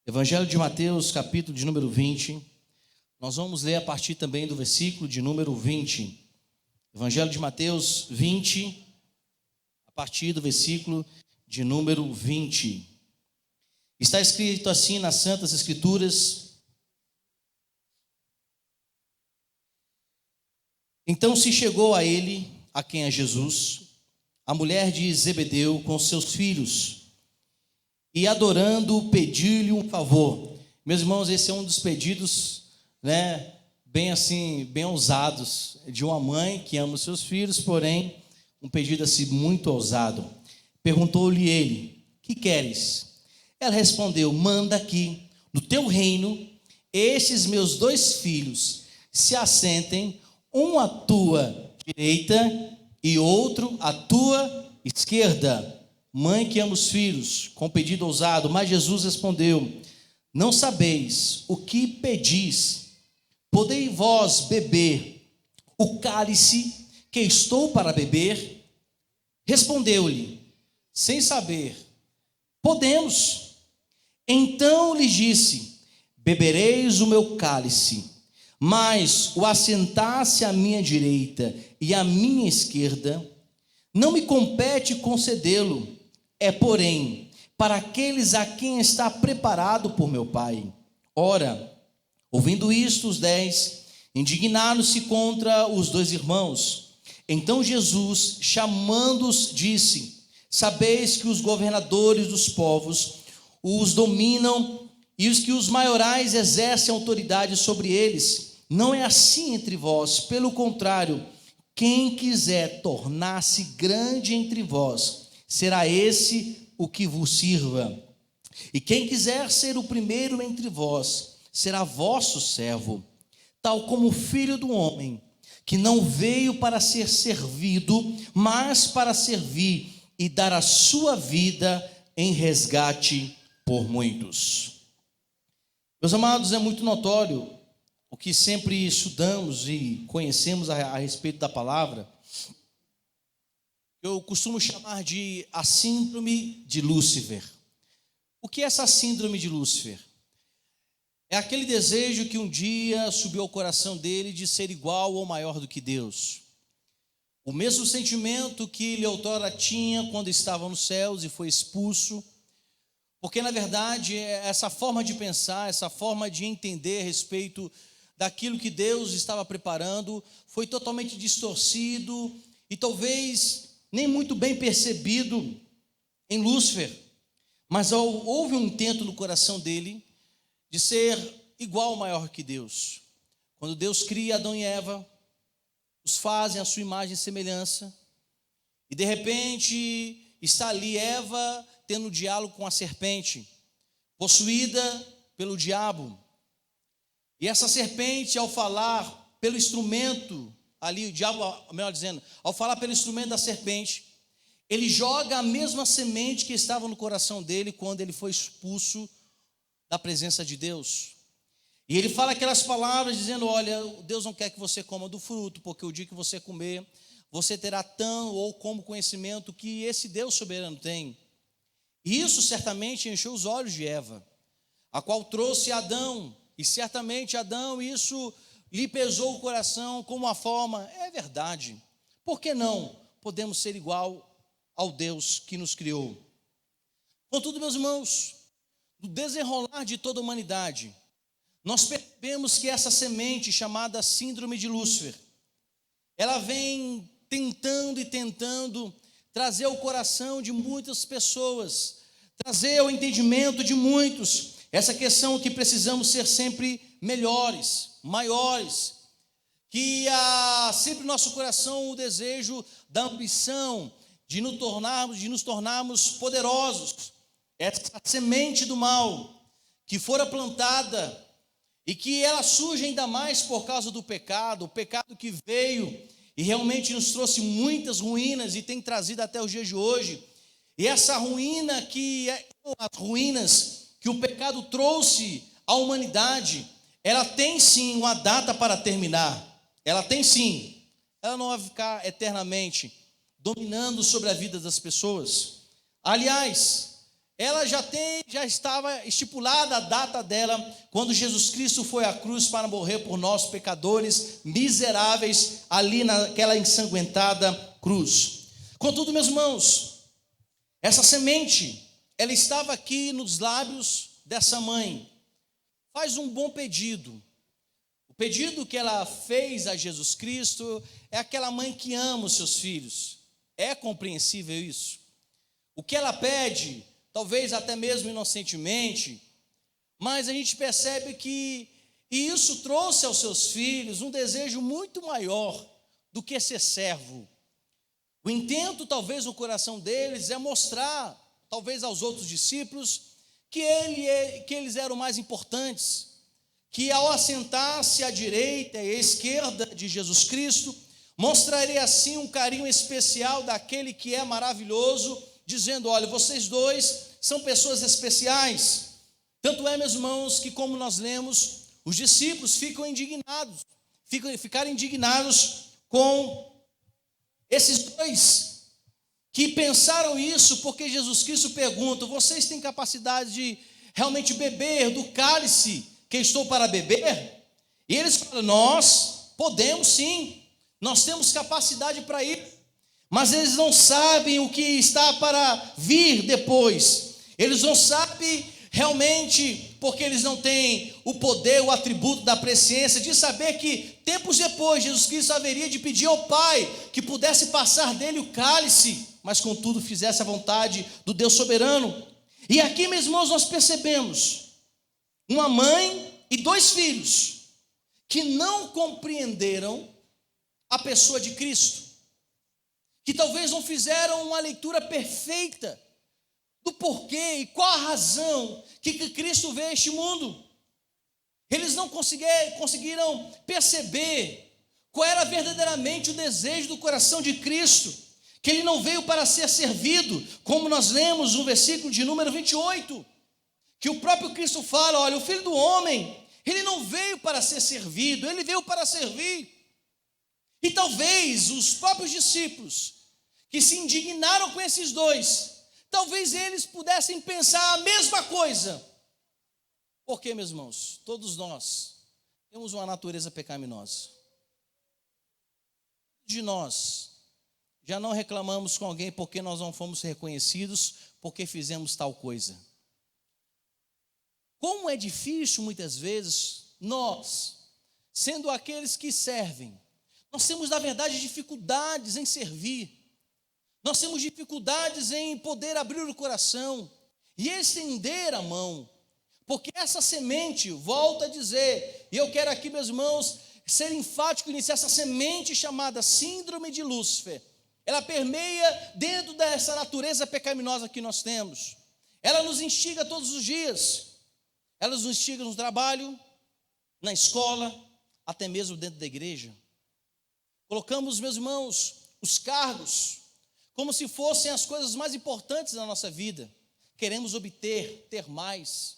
Evangelho de Mateus, capítulo de número 20. Nós vamos ler a partir também do versículo de número 20. Evangelho de Mateus 20, a partir do versículo de número 20. Está escrito assim nas Santas Escrituras: Então se chegou a ele, a quem é Jesus, a mulher de Zebedeu com seus filhos, e adorando, pediu-lhe um favor. Meus irmãos, esse é um dos pedidos, bem ousados, de uma mãe que ama os seus filhos, porém, um pedido assim muito ousado. Perguntou-lhe ele: que queres? Ela respondeu: manda que, no teu reino, estes meus dois filhos se assentem, um à tua direita e outro à tua esquerda. Mãe que ama os filhos, com pedido ousado. Mas Jesus respondeu: não sabeis o que pedis. Podei vós beber o cálice que estou para beber? Respondeu-lhe, sem saber: podemos. Então lhe disse: bebereis o meu cálice, mas o assentar-se à minha direita e à minha esquerda não me compete concedê-lo. É, porém, para aqueles a quem está preparado por meu Pai. Ora, ouvindo isto, os 10 indignaram-se contra os dois irmãos. Então Jesus, chamando-os, disse: sabeis que os governadores dos povos os dominam, e os que os maiorais exercem autoridade sobre eles. Não é assim entre vós, pelo contrário, quem quiser tornar-se grande entre vós, será esse o que vos sirva. E quem quiser ser o primeiro entre vós, será vosso servo. Tal como o Filho do Homem, que não veio para ser servido, mas para servir e dar a sua vida em resgate por muitos. Meus amados, é muito notório o que sempre estudamos e conhecemos a respeito da palavra. Eu costumo chamar de a síndrome de Lúcifer. O que é essa síndrome de Lúcifer? É aquele desejo que um dia subiu ao coração dele de ser igual ou maior do que Deus. O mesmo sentimento que ele outrora tinha quando estava nos céus e foi expulso. Porque, na verdade, essa forma de pensar, essa forma de entender a respeito daquilo que Deus estava preparando, foi totalmente distorcido e talvez nem muito bem percebido em Lúcifer. Mas houve um intento no coração dele de ser igual ou maior que Deus. Quando Deus cria Adão e Eva, os fazem à sua imagem e semelhança, e de repente está ali Eva tendo um diálogo com a serpente, possuída pelo diabo. E essa serpente, ao falar pelo instrumento, ali o diabo, melhor dizendo, ao falar pelo instrumento da serpente, ele joga a mesma semente que estava no coração dele quando ele foi expulso da presença de Deus. E ele fala aquelas palavras dizendo: olha, Deus não quer que você coma do fruto, porque o dia que você comer, você terá tão ou como conhecimento que esse Deus soberano tem. E isso certamente encheu os olhos de Eva, a qual trouxe Adão, e certamente Adão, isso lhe pesou o coração como uma forma: é verdade, por que não podemos ser igual ao Deus que nos criou? Contudo, meus irmãos, no desenrolar de toda a humanidade, nós percebemos que essa semente chamada síndrome de Lúcifer, ela vem tentando trazer ao coração de muitas pessoas, trazer ao entendimento de muitos essa questão que precisamos ser sempre melhores, maiores, que há sempre no nosso coração o desejo da ambição de nos tornarmos poderosos. Essa semente do mal que fora plantada e que ela surge ainda mais por causa do pecado, o pecado que veio e realmente nos trouxe muitas ruínas e tem trazido até os dias de hoje. E essa ruína as ruínas que o pecado trouxe à humanidade, ela tem sim uma data para terminar. Ela tem sim. Ela não vai ficar eternamente dominando sobre a vida das pessoas. Aliás, já estava estipulada a data dela, quando Jesus Cristo foi à cruz para morrer por nós pecadores miseráveis, ali naquela ensanguentada cruz. Contudo, meus irmãos, essa semente, ela estava aqui nos lábios dessa mãe. Faz um bom pedido. O pedido que ela fez a Jesus Cristo é aquela mãe que ama os seus filhos. É compreensível isso? O que ela pede, talvez até mesmo inocentemente, mas a gente percebe que isso trouxe aos seus filhos um desejo muito maior do que ser servo. O intento, talvez, no coração deles é mostrar, talvez aos outros discípulos, que eles eram mais importantes, que ao assentar-se à direita e à esquerda de Jesus Cristo, mostraria assim um carinho especial daquele que é maravilhoso, dizendo: olha, vocês dois são pessoas especiais. Tanto é, meus irmãos, que como nós lemos, os discípulos ficaram indignados com esses dois que pensaram isso, porque Jesus Cristo pergunta: vocês têm capacidade de realmente beber do cálice que estou para beber? E eles falam: nós podemos sim, nós temos capacidade para ir. Mas eles não sabem o que está para vir depois. Eles não sabem realmente, porque eles não têm o poder, o atributo da presciência, de saber que tempos depois Jesus Cristo haveria de pedir ao Pai que pudesse passar dele o cálice, mas contudo fizesse a vontade do Deus soberano. E aqui, meus irmãos, nós percebemos uma mãe e dois filhos que não compreenderam a pessoa de Cristo, que talvez não fizeram uma leitura perfeita do porquê e qual a razão que Cristo veio a este mundo. Eles não conseguiram perceber qual era verdadeiramente o desejo do coração de Cristo, que ele não veio para ser servido, como nós lemos no versículo de número 28, que o próprio Cristo fala: olha, o Filho do Homem, ele não veio para ser servido, ele veio para servir. E talvez os próprios discípulos que se indignaram com esses dois, talvez eles pudessem pensar a mesma coisa. Porque, meus irmãos, todos nós temos uma natureza pecaminosa. De nós já não reclamamos com alguém porque nós não fomos reconhecidos, porque fizemos tal coisa. Como é difícil muitas vezes nós, sendo aqueles que servem, nós temos na verdade dificuldades em servir. Nós temos dificuldades em poder abrir o coração e estender a mão, porque essa semente, volto a dizer, e eu quero aqui, meus irmãos, ser enfático nisso, essa semente chamada síndrome de Lúcifer, ela permeia dentro dessa natureza pecaminosa que nós temos. Ela nos instiga todos os dias, ela nos instiga no trabalho, na escola, até mesmo dentro da igreja. Colocamos, meus irmãos, os cargos como se fossem as coisas mais importantes da nossa vida. Queremos obter, ter mais.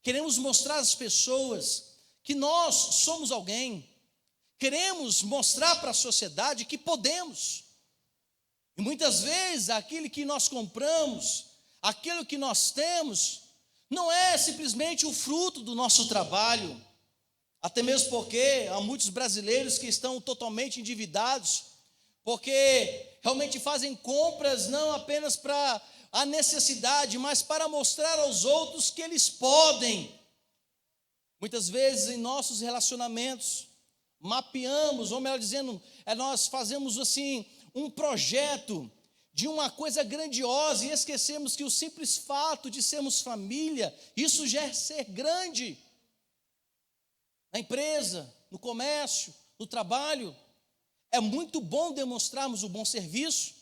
Queremos mostrar às pessoas que nós somos alguém. Queremos mostrar para a sociedade que podemos. E muitas vezes aquilo que nós compramos, aquilo que nós temos, não é simplesmente o fruto do nosso trabalho. Até mesmo porque há muitos brasileiros que estão totalmente endividados, porque realmente fazem compras não apenas para a necessidade, mas para mostrar aos outros que eles podem. Muitas vezes em nossos relacionamentos, mapeamos, ou melhor dizendo, nós fazemos assim um projeto de uma coisa grandiosa e esquecemos que o simples fato de sermos família, isso já é ser grande. Na empresa, no comércio, no trabalho, é muito bom demonstrarmos o bom serviço,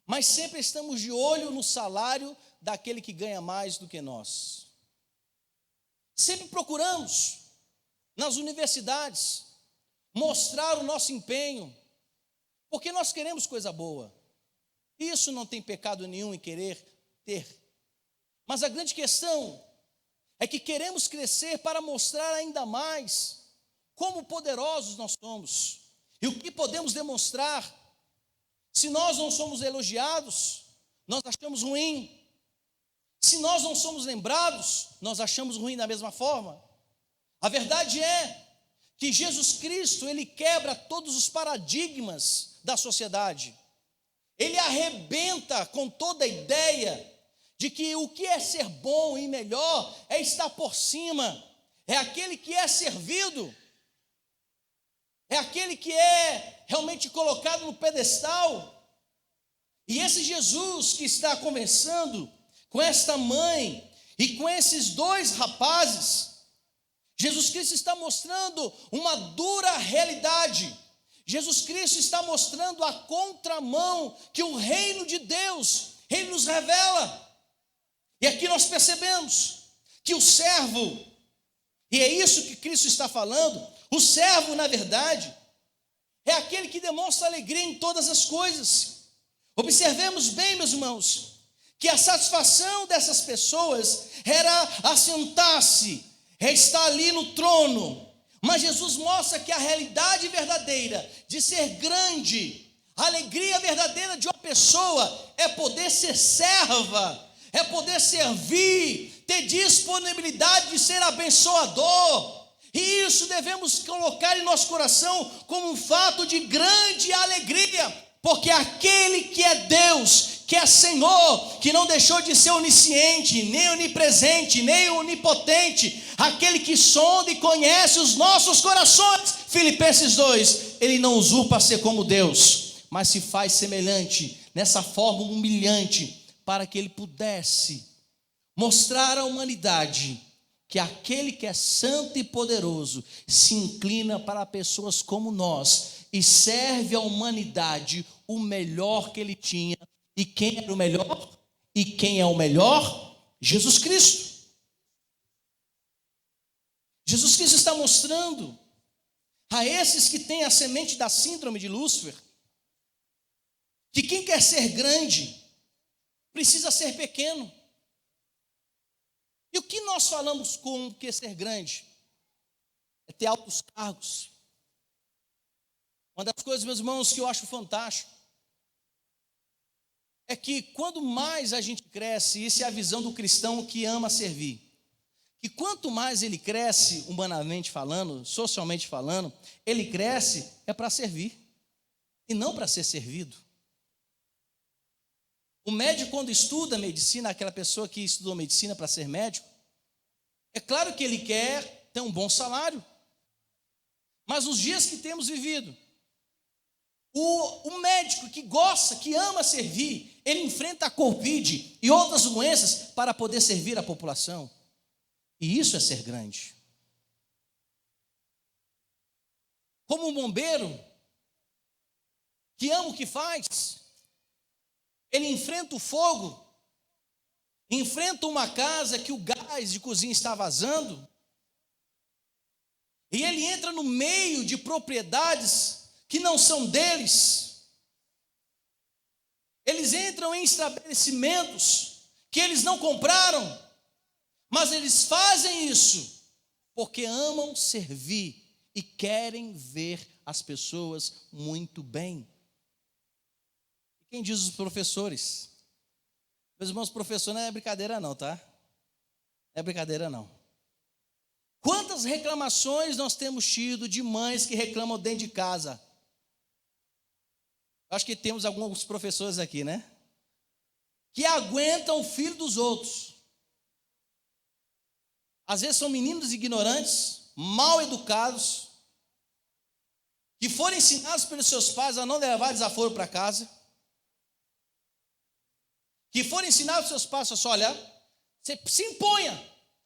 mas sempre estamos de olho no salário daquele que ganha mais do que nós. Sempre procuramos, nas universidades, mostrar o nosso empenho, porque nós queremos coisa boa. Isso não tem pecado nenhum em querer ter. Mas a grande questão é que queremos crescer para mostrar ainda mais como poderosos nós somos. E o que podemos demonstrar? Se nós não somos elogiados, nós achamos ruim. Se nós não somos lembrados, nós achamos ruim da mesma forma. A verdade é que Jesus Cristo, ele quebra todos os paradigmas da sociedade. Ele arrebenta com toda a ideia de que o que é ser bom e melhor é estar por cima, é aquele que é servido, é aquele que é realmente colocado no pedestal. E esse Jesus que está conversando com esta mãe e com esses dois rapazes, Jesus Cristo está mostrando uma dura realidade. Jesus Cristo está mostrando a contramão que o reino de Deus, ele nos revela. E aqui nós percebemos que o servo, e é isso que Cristo está falando, o servo, na verdade, é aquele que demonstra alegria em todas as coisas. Observemos bem, meus irmãos, que a satisfação dessas pessoas era assentar-se, estar ali no trono. Mas Jesus mostra que a realidade verdadeira de ser grande, a alegria verdadeira de uma pessoa é poder ser serva, é poder servir, ter disponibilidade de ser abençoador. E isso devemos colocar em nosso coração como um fato de grande alegria, porque aquele que é Deus, que é Senhor, que não deixou de ser onisciente, nem onipresente, nem onipotente, aquele que sonda e conhece os nossos corações, Filipenses 2, ele não usurpa ser como Deus, mas se faz semelhante, nessa forma humilhante, para que ele pudesse mostrar à humanidade que aquele que é santo e poderoso se inclina para pessoas como nós e serve à humanidade o melhor que ele tinha. E quem era o melhor? E quem é o melhor? Jesus Cristo. Jesus Cristo está mostrando a esses que têm a semente da síndrome de Lúcifer que quem quer ser grande precisa ser pequeno. E o que nós falamos com o que é ser grande? É ter altos cargos. Uma das coisas, meus irmãos, que eu acho fantástico é que quando mais a gente cresce, isso é a visão do cristão que ama servir, que quanto mais ele cresce, humanamente falando, socialmente falando, ele cresce é para servir, e não para ser servido. O médico, quando estuda medicina, aquela pessoa que estudou medicina para ser médico, é claro que ele quer ter um bom salário, mas nos dias que temos vivido, o médico que gosta, que ama servir, ele enfrenta a Covid e outras doenças para poder servir a população. E isso é ser grande. Como um bombeiro que ama o que faz, ele enfrenta o fogo, enfrenta uma casa que o gás de cozinha está vazando, e ele entra no meio de propriedades que não são deles. Eles entram em estabelecimentos que eles não compraram, mas eles fazem isso porque amam servir e querem ver as pessoas muito bem. E quem diz os professores? Meus irmãos, professor não é brincadeira não, tá? Não é brincadeira não. Quantas reclamações nós temos tido de mães que reclamam dentro de casa? Acho que temos alguns professores aqui, né? Que aguentam o filho dos outros. Às vezes são meninos ignorantes, mal educados, que foram ensinados pelos seus pais a não levar desaforo para casa, que foram ensinados pelos seus pais a só olhar, você se imponha.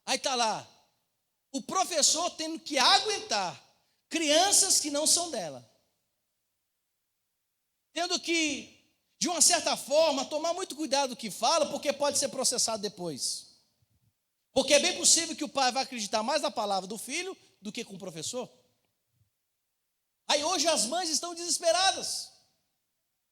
Aí está lá, o professor tendo que aguentar crianças que não são dela, tendo que, de uma certa forma, tomar muito cuidado do que fala, porque pode ser processado depois. Porque é bem possível que o pai vai acreditar mais na palavra do filho do que com o professor. Aí hoje as mães estão desesperadas.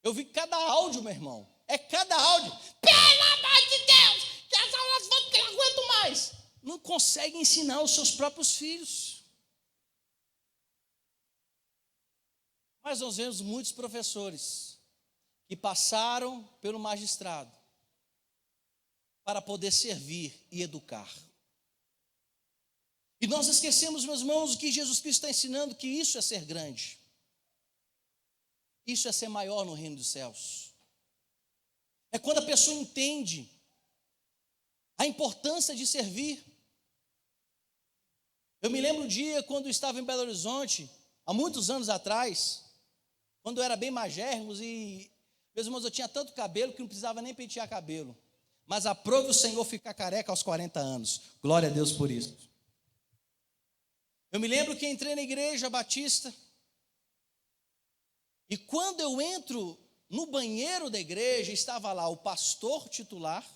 Eu vi cada áudio, meu irmão. É cada áudio. Pelo amor de Deus, que as aulas vão que eu não aguento mais. Não conseguem ensinar os seus próprios filhos. Mas nós vemos muitos professores que passaram pelo magistrado, para poder servir e educar. E nós esquecemos, meus irmãos, o que Jesus Cristo está ensinando, que isso é ser grande. Isso é ser maior no reino dos céus. É quando a pessoa entende a importância de servir. Eu me lembro um dia quando eu estava em Belo Horizonte, há muitos anos atrás, quando eu era bem magérrimo e, meus irmãos, eu tinha tanto cabelo que não precisava nem pentear cabelo. Mas aprove o Senhor ficar careca aos 40 anos. Glória a Deus por isso. Eu me lembro que entrei na igreja batista, e quando eu entro no banheiro da igreja, estava lá o pastor titular,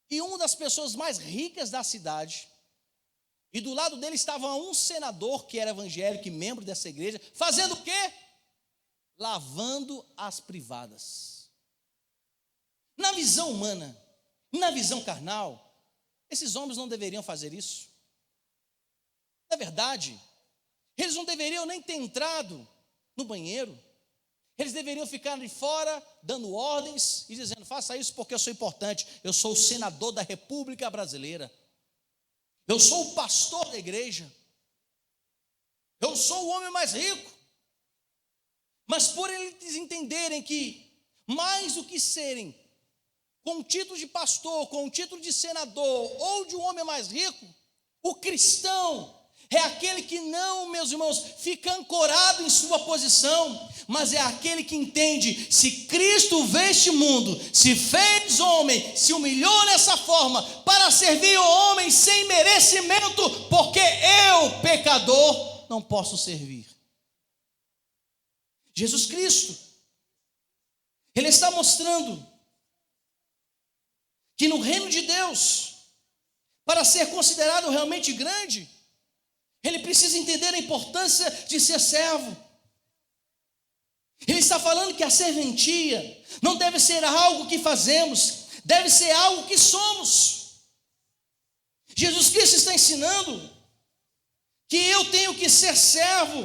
e uma das pessoas mais ricas da cidade, e do lado dele estava um senador que era evangélico e membro dessa igreja, fazendo o quê? Lavando as privadas. Na visão humana, na visão carnal, esses homens não deveriam fazer isso. Na verdade, eles não deveriam nem ter entrado no banheiro. Eles deveriam ficar de fora, dando ordens e dizendo: faça isso porque eu sou importante. Eu sou o senador da República Brasileira. Eu sou o pastor da igreja. Eu sou o homem mais rico. Mas por eles entenderem que, mais do que serem com o título de pastor, com o título de senador ou de um homem mais rico, o cristão é aquele que não, meus irmãos, fica ancorado em sua posição, mas é aquele que entende: se Cristo veio este mundo, se fez homem, se humilhou nessa forma, para servir o homem sem merecimento, porque eu, pecador, não posso servir. Jesus Cristo, Ele está mostrando que no reino de Deus, para ser considerado realmente grande, ele precisa entender a importância de ser servo. Ele está falando que a serventia não deve ser algo que fazemos, deve ser algo que somos. Jesus Cristo está ensinando que eu tenho que ser servo,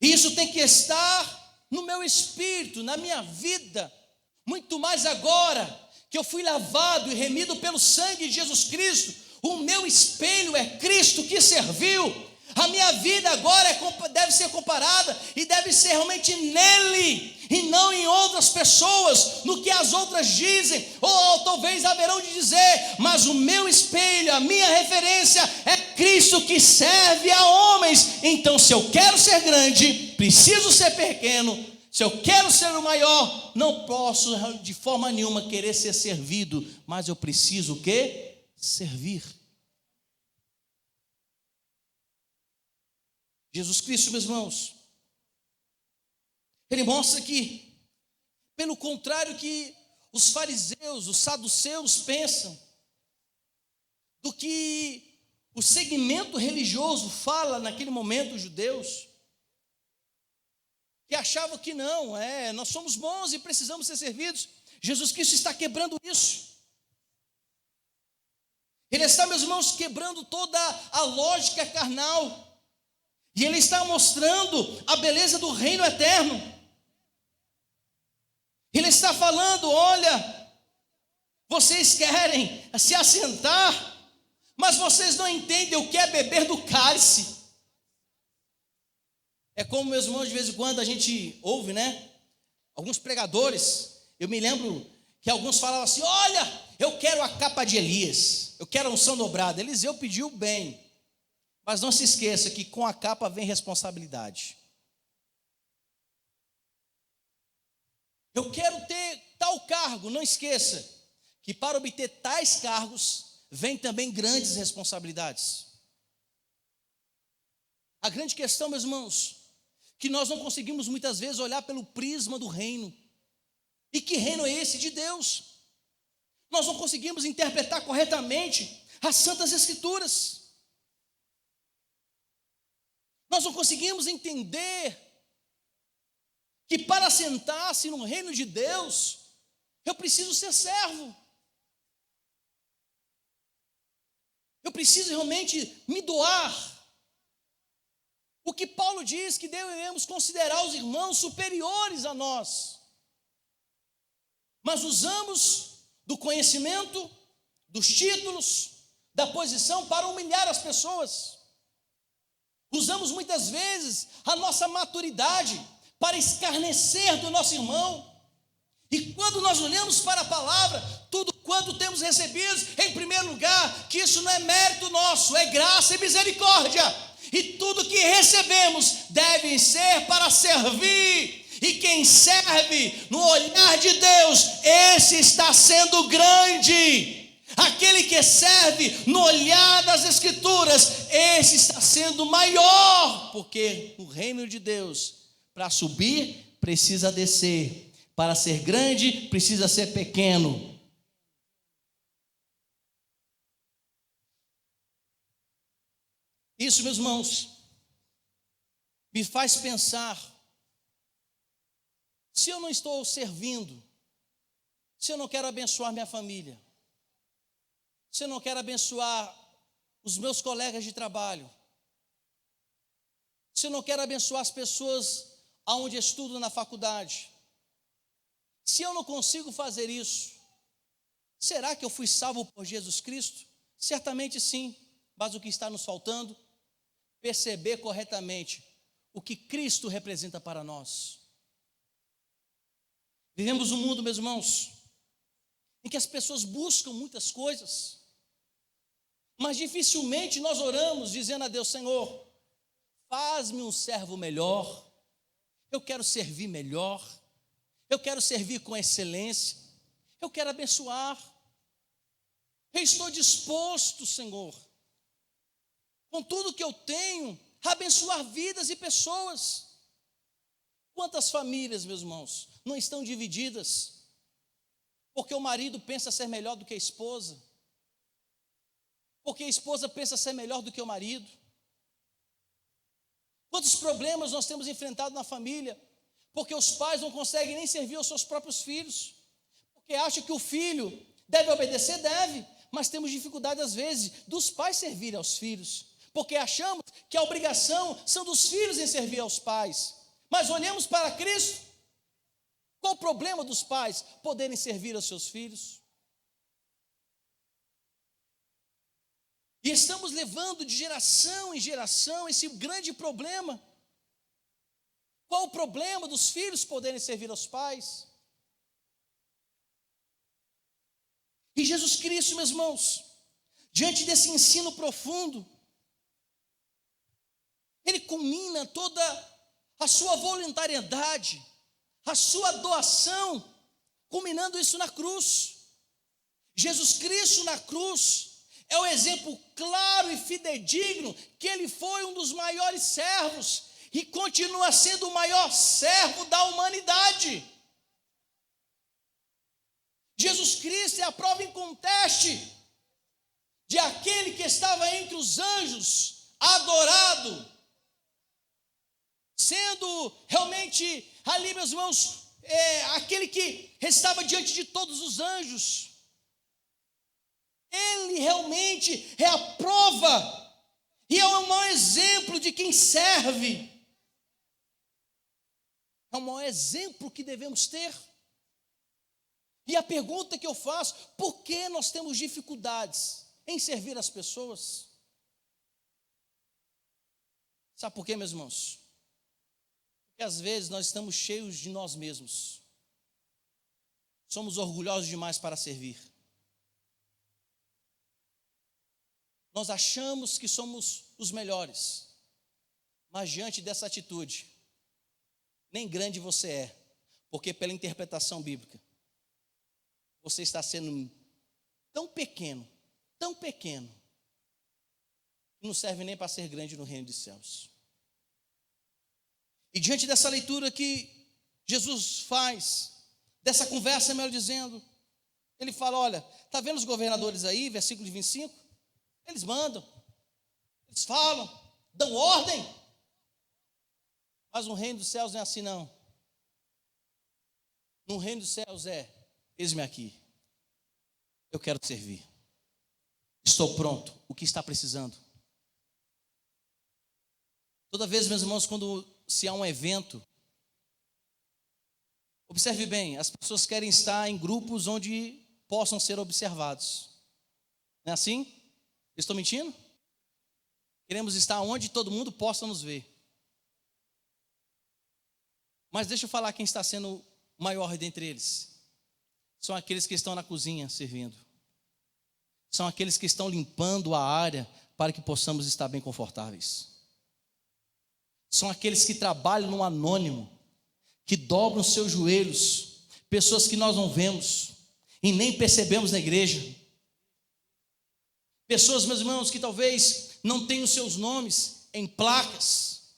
e isso tem que estar no meu espírito, na minha vida, muito mais agora que eu fui lavado e remido pelo sangue de Jesus Cristo. O meu espelho é Cristo que serviu. A minha vida agora deve ser comparada e deve ser realmente nele e não em outras pessoas, no que as outras dizem, ou talvez haverão de dizer, mas o meu espelho, a minha referência é Cristo que serve a homens. Então, se eu quero ser grande, preciso ser pequeno. Se eu quero ser o maior, não posso de forma nenhuma querer ser servido, mas eu preciso o quê? Servir. Jesus Cristo, meus irmãos, Ele mostra que, pelo contrário que os fariseus, os saduceus pensam, do que o segmento religioso fala naquele momento, os judeus, que achavam que não, nós somos bons e precisamos ser servidos. Jesus Cristo está quebrando isso. Ele está, meus irmãos, quebrando toda a lógica carnal. E Ele está mostrando a beleza do reino eterno. Ele está falando: olha, vocês querem se assentar, mas vocês não entendem o que é beber do cálice. É como, meus irmãos, de vez em quando a gente ouve, alguns pregadores. Eu me lembro que alguns falavam assim: olha, eu quero a capa de Elias, eu quero a unção dobrada. Eliseu pediu bem, mas não se esqueça que com a capa vem responsabilidade. Eu quero ter tal cargo, não esqueça que para obter tais cargos vem também grandes responsabilidades. A grande questão, meus irmãos, que nós não conseguimos muitas vezes olhar pelo prisma do reino. E que reino é esse? De Deus. Nós não conseguimos interpretar corretamente as Santas Escrituras. Nós não conseguimos entender que para sentar-se no reino de Deus, eu preciso ser servo. Eu preciso realmente me doar. O que Paulo diz que devemos considerar os irmãos superiores a nós. Mas usamos do conhecimento, dos títulos, da posição para humilhar as pessoas. Usamos muitas vezes a nossa maturidade para escarnecer do nosso irmão. E quando nós olhamos para a palavra, tudo quanto temos recebido, em primeiro lugar, que isso não é mérito nosso, é graça e misericórdia. E tudo que recebemos deve ser para servir. E quem serve no olhar de Deus, esse está sendo grande. Aquele que serve no olhar das Escrituras, esse está sendo maior. Porque o reino de Deus, para subir, precisa descer. Para ser grande, precisa ser pequeno. Isso, meus irmãos, me faz pensar: se eu não estou servindo, se eu não quero abençoar minha família, se eu não quero abençoar os meus colegas de trabalho, se eu não quero abençoar as pessoas aonde estudo na faculdade, se eu não consigo fazer isso, será que eu fui salvo por Jesus Cristo? Certamente sim, mas o que está nos faltando? Perceber corretamente o que Cristo representa para nós. Vivemos um mundo, meus irmãos, em que as pessoas buscam muitas coisas, mas dificilmente nós oramos dizendo a Deus: Senhor, faz-me um servo melhor, eu quero servir melhor, eu quero servir com excelência, eu quero abençoar, eu estou disposto, Senhor, com tudo que eu tenho, a abençoar vidas e pessoas. Quantas famílias, meus irmãos, não estão divididas, porque o marido pensa ser melhor do que a esposa, porque a esposa pensa ser melhor do que o marido. Quantos problemas nós temos enfrentado na família, porque os pais não conseguem nem servir aos seus próprios filhos, porque acham que o filho deve obedecer, deve, mas temos dificuldade às vezes dos pais servirem aos filhos, porque achamos que a obrigação são dos filhos em servir aos pais. Mas olhamos para Cristo. Qual o problema dos pais poderem servir aos seus filhos? E estamos levando de geração em geração esse grande problema. Qual o problema dos filhos poderem servir aos pais? E Jesus Cristo, meus irmãos, diante desse ensino profundo, ele culmina toda a sua voluntariedade, a sua doação, culminando isso na cruz. Jesus Cristo na cruz é o exemplo claro e fidedigno que ele foi um dos maiores servos e continua sendo o maior servo da humanidade. Jesus Cristo é a prova inconteste de aquele que estava entre os anjos, adorado, sendo realmente ali, meus irmãos, aquele que estava diante de todos os anjos. Ele realmente é a prova e é o maior exemplo de quem serve. É o maior exemplo que devemos ter. E a pergunta que eu faço: por que nós temos dificuldades em servir as pessoas? Sabe por quê, meus irmãos? Porque às vezes nós estamos cheios de nós mesmos. Somos orgulhosos demais para servir. Nós achamos que somos os melhores, mas diante dessa atitude, nem grande você é, porque pela interpretação bíblica, você está sendo tão pequeno, que não serve nem para ser grande no reino dos céus. E diante dessa leitura que Jesus faz, dessa conversa, melhor dizendo, ele fala: olha, está vendo os governadores aí, versículo de 25? Eles mandam, eles falam, dão ordem, mas no reino dos céus não é assim não. No reino dos céus eis-me aqui, eu quero te servir, estou pronto, o que está precisando. Toda vez, meus irmãos, quando se há um evento, observe bem, as pessoas querem estar em grupos onde possam ser observados. Não é assim? Estou mentindo? Queremos estar onde todo mundo possa nos ver. Mas deixa eu falar quem está sendo maior dentre eles. São aqueles que estão na cozinha servindo. São aqueles que estão limpando a área para que possamos estar bem confortáveis. São aqueles que trabalham no anônimo, que dobram seus joelhos, pessoas que nós não vemos e nem percebemos na igreja. Pessoas, meus irmãos, que talvez não tenham seus nomes em placas,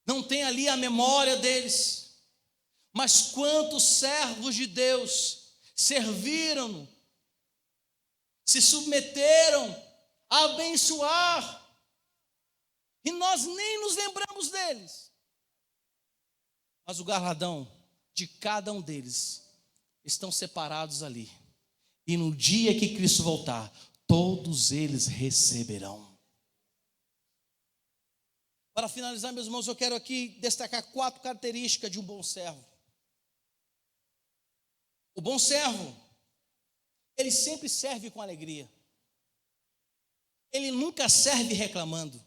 não tem ali a memória deles, mas quantos servos de Deus serviram, se submeteram a abençoar, e nós nem nos lembramos deles, mas o galardão de cada um deles estão separados ali, e no dia que Cristo voltar, todos eles receberão. Para finalizar, meus irmãos, eu quero aqui destacar 4 características de um bom servo. O bom servo, ele sempre serve com alegria. Ele nunca serve reclamando.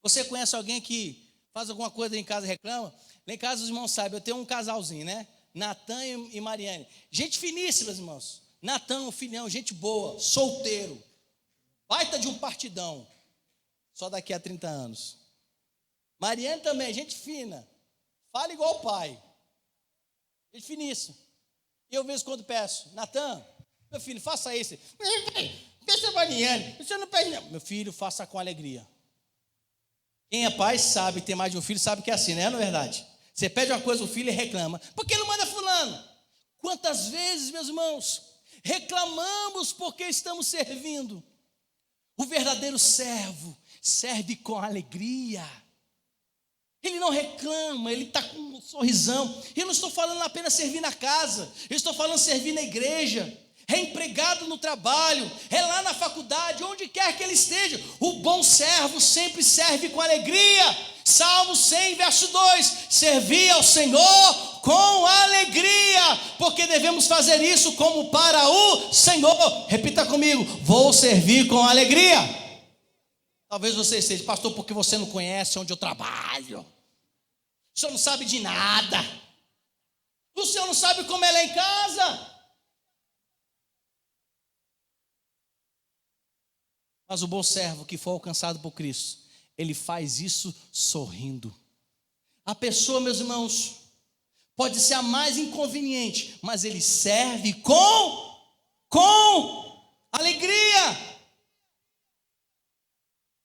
Você conhece alguém que faz alguma coisa em casa e reclama? Lá em casa os irmãos sabem, eu tenho um casalzinho, né? Natan e Mariane. Gente finíssima, irmãos. Natan, um filhão, gente boa, solteiro. Baita de um partidão. Só daqui a 30 anos. Mariane também, gente fina. Fala igual o pai. Gente finíssima. E eu, de vez em quando, peço: Natan, meu filho, faça isso. Peça a Mariane, você não pede não. Meu filho, faça com alegria. Quem é pai sabe, tem mais de um filho, sabe que é assim, né? Não é verdade? Você pede uma coisa, o filho reclama. Por que não manda fulano? Quantas vezes, meus irmãos, reclamamos porque estamos servindo? O verdadeiro servo serve com alegria. Ele não reclama, ele está com um sorrisão. Eu não estou falando apenas servir na casa, eu estou falando servir na igreja. É empregado no trabalho, é lá na faculdade, onde quer que ele esteja. O bom servo sempre serve com alegria. Salmo 100, verso 2: servir ao Senhor com alegria, porque devemos fazer isso como para o Senhor. Repita comigo: vou servir com alegria. Talvez você esteja: pastor, porque você não conhece onde eu trabalho, o senhor não sabe de nada, o senhor não sabe como é lá em casa. Mas o bom servo que for alcançado por Cristo, ele faz isso sorrindo. A pessoa, meus irmãos, pode ser a mais inconveniente, mas ele serve com alegria.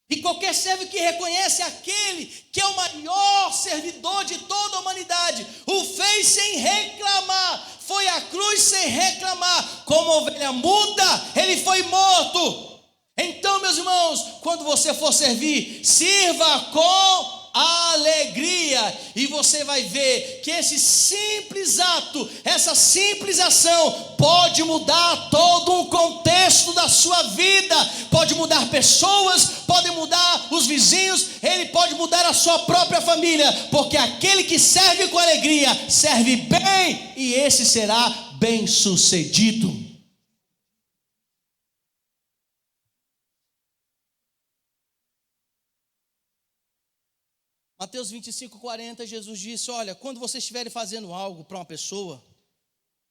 E qualquer servo que reconhece aquele que é o maior servidor de toda a humanidade, o fez sem reclamar, foi à cruz sem reclamar, como ovelha muda, ele foi morto. Então, meus irmãos, quando você for servir, sirva com alegria, e você vai ver que esse simples ato, essa simples ação pode mudar todo um contexto da sua vida, pode mudar pessoas, pode mudar os vizinhos, ele pode mudar a sua própria família, porque aquele que serve com alegria, serve bem, e esse será bem sucedido. Mateus 25, 40, Jesus disse: olha, quando vocês estiverem fazendo algo para uma pessoa,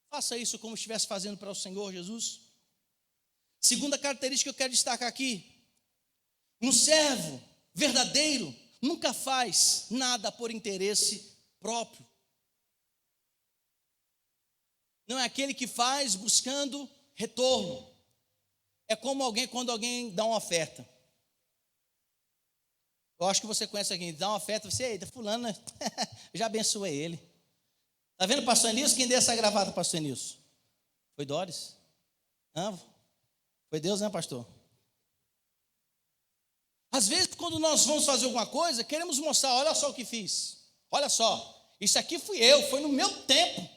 faça isso como estivesse fazendo para o Senhor Jesus. Segunda característica que eu quero destacar aqui: um servo verdadeiro nunca faz nada por interesse próprio. Não é aquele que faz buscando retorno. É como quando alguém dá uma oferta. Eu acho que você conhece alguém, dá uma oferta, você: eita, fulano, né? Já abençoei ele. Está vendo, pastor Nilson? Quem deu essa gravata, pastor Nilson? Foi Doris? Não, foi Deus, né, pastor? Às vezes, quando nós vamos fazer alguma coisa, queremos mostrar: olha só o que fiz. Olha só, isso aqui fui eu, foi no meu tempo.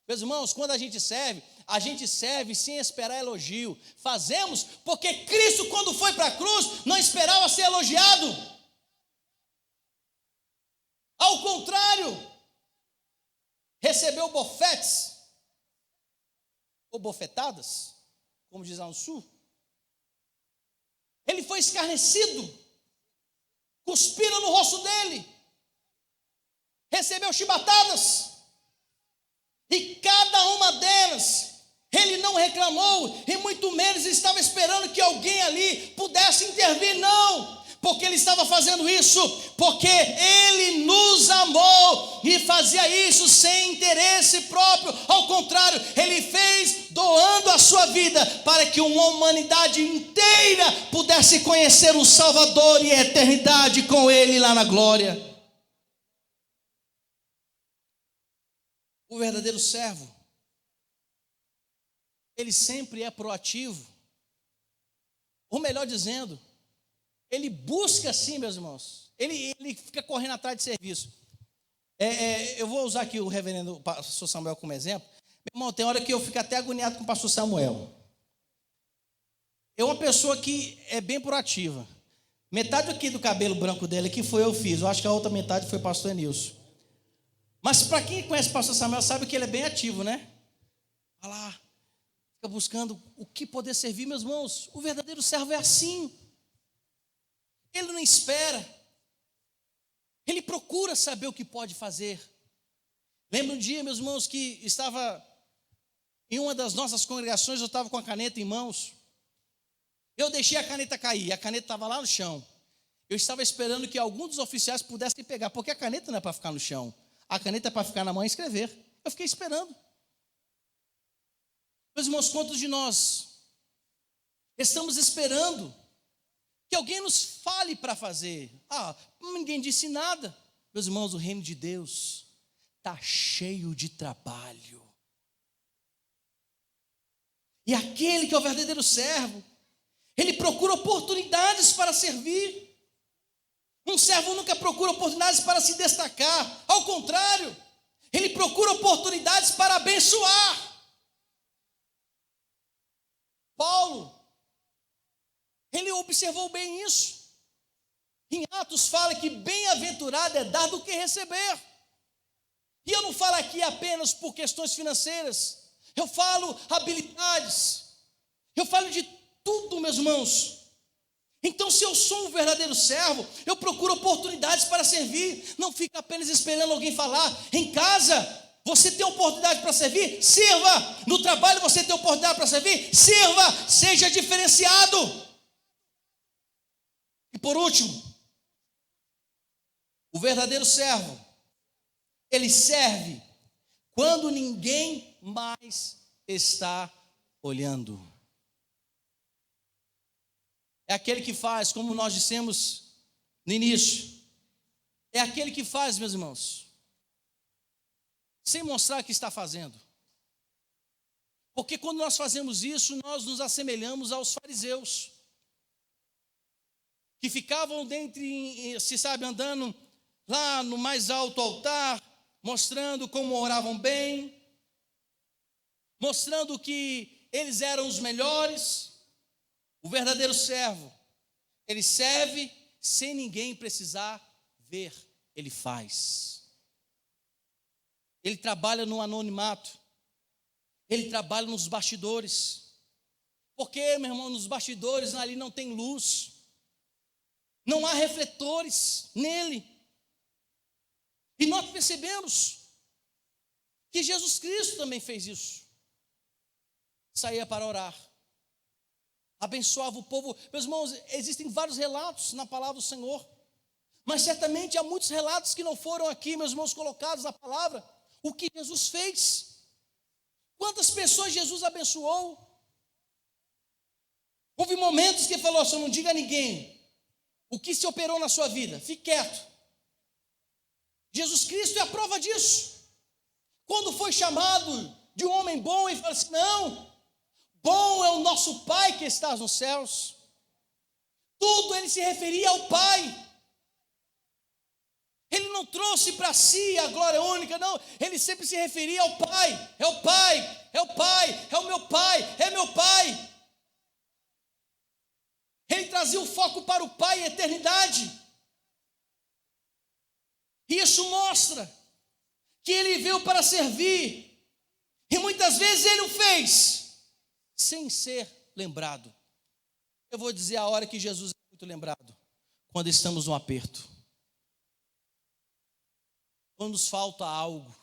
Meus irmãos, quando a gente serve sem esperar elogio. Fazemos porque Cristo, quando foi para a cruz, não esperava ser elogiado. Ao contrário, recebeu bofetes, ou bofetadas, como diz lá no sul. Ele foi escarnecido, cuspiram no rosto dele, recebeu chibatadas, e cada uma delas, ele não reclamou, e muito menos estava esperando que alguém ali pudesse intervir, não, porque ele estava fazendo isso, porque ele nos amou, e fazia isso sem interesse próprio, ao contrário, ele fez doando a sua vida, para que uma humanidade inteira pudesse conhecer o Salvador e a eternidade com ele lá na glória. O verdadeiro servo, ele sempre é proativo, ou melhor dizendo, ele busca sim, meus irmãos, ele fica correndo atrás de serviço. Eu vou usar aqui o reverendo pastor Samuel como exemplo. Meu irmão, tem hora que eu fico até agoniado com o pastor Samuel. É uma pessoa que é bem proativa. Metade aqui do cabelo branco dele aqui foi eu fiz, eu acho que a outra metade foi o pastor Nilson. Mas para quem conhece o pastor Samuel sabe que ele é bem ativo, né? Olha lá, fica buscando o que poder servir, meus irmãos. O verdadeiro servo é assim. Ele não espera. Ele procura saber o que pode fazer. Lembro um dia, meus irmãos, que estava em uma das nossas congregações, eu estava com a caneta em mãos. Eu deixei a caneta cair, a caneta estava lá no chão. Eu estava esperando que algum dos oficiais pudessem pegar, porque a caneta não é para ficar no chão. A caneta é para ficar na mão e escrever. Eu fiquei esperando. Meus irmãos, quantos de nós estamos esperando que alguém nos fale para fazer? Ninguém disse nada. Meus irmãos, o reino de Deus está cheio de trabalho. E aquele que é o verdadeiro servo, ele procura oportunidades para servir. Um servo nunca procura oportunidades para se destacar. Ao contrário, ele procura oportunidades para abençoar. Paulo, ele observou bem isso. Em Atos fala que bem-aventurado é dar do que receber. E eu não falo aqui apenas por questões financeiras. Eu falo habilidades. Eu falo de tudo, meus irmãos. Então, se eu sou um verdadeiro servo, eu procuro oportunidades para servir. Não fica apenas esperando alguém falar. Em casa, você tem oportunidade para servir? Sirva. No trabalho, você tem oportunidade para servir? Sirva. Seja diferenciado. E por último, o verdadeiro servo, ele serve quando ninguém mais está olhando. É aquele que faz, como nós dissemos no início, é aquele que faz, meus irmãos, sem mostrar que está fazendo. Porque quando nós fazemos isso, nós nos assemelhamos aos fariseus, que ficavam andando lá no mais alto altar, mostrando como oravam bem, mostrando que eles eram os melhores. O verdadeiro servo, ele serve sem ninguém precisar ver, ele faz. Ele trabalha no anonimato, ele trabalha nos bastidores. Porque, meu irmão, nos bastidores ali não tem luz, não há refletores nele. E nós percebemos que Jesus Cristo também fez isso. Saía para orar, abençoava o povo. Meus irmãos, existem vários relatos na palavra do Senhor, mas certamente há muitos relatos que não foram aqui, meus irmãos, colocados na palavra. O que Jesus fez? Quantas pessoas Jesus abençoou? Houve momentos que ele falou: só não diga a ninguém o que se operou na sua vida, fique quieto. Jesus Cristo é a prova disso. Quando foi chamado de um homem bom, ele falou assim: não, bom é o nosso Pai que está nos céus. Tudo ele se referia ao Pai. Ele não trouxe para si a glória única, não. Ele sempre se referia ao Pai. É o Pai, é o Pai, é o meu Pai, é meu Pai. Ele trazia o foco para o Pai e a eternidade. E isso mostra que ele veio para servir E muitas vezes ele o fez sem ser lembrado. Eu vou dizer a hora que Jesus é muito lembrado: quando estamos no aperto, quando nos falta algo,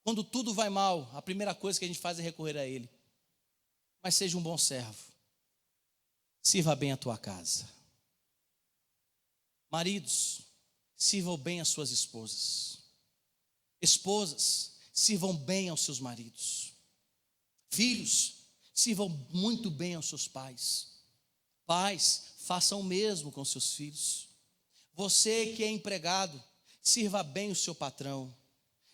quando tudo vai mal, a primeira coisa que a gente faz é recorrer a Ele. Mas seja um bom servo, sirva bem a tua casa. Maridos, sirvam bem as suas esposas. Esposas, sirvam bem aos seus maridos. Filhos, sirvam muito bem aos seus pais. Pais, façam o mesmo com seus filhos. Você que é empregado, sirva bem o seu patrão.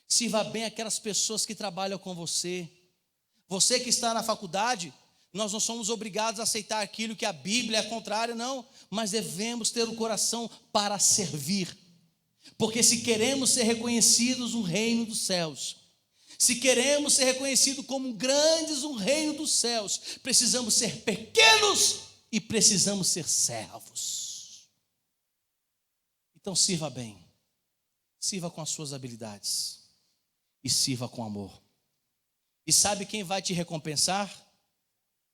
Sirva bem aquelas pessoas que trabalham com você. Você que está na faculdade, nós não somos obrigados a aceitar aquilo que a Bíblia é contrária, não. Mas devemos ter o coração para servir. Porque se queremos ser reconhecidos no reino dos céus, se queremos ser reconhecidos como grandes no reino dos céus, precisamos ser pequenos e precisamos ser servos. Então sirva bem, sirva com as suas habilidades e sirva com amor. E sabe quem vai te recompensar?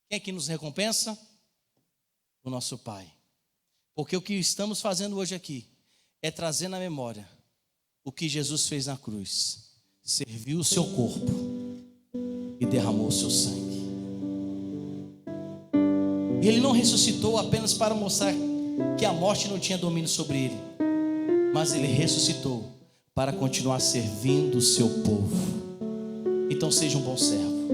Quem é que nos recompensa? O nosso Pai. Porque o que estamos fazendo hoje aqui é trazer na memória o que Jesus fez na cruz. Serviu o seu corpo e derramou o seu sangue. E Ele não ressuscitou apenas para mostrar que a morte não tinha domínio sobre Ele, mas Ele ressuscitou para continuar servindo o seu povo. Então seja um bom servo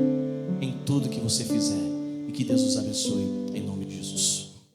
em tudo que você fizer, e que Deus os abençoe em nome de Jesus.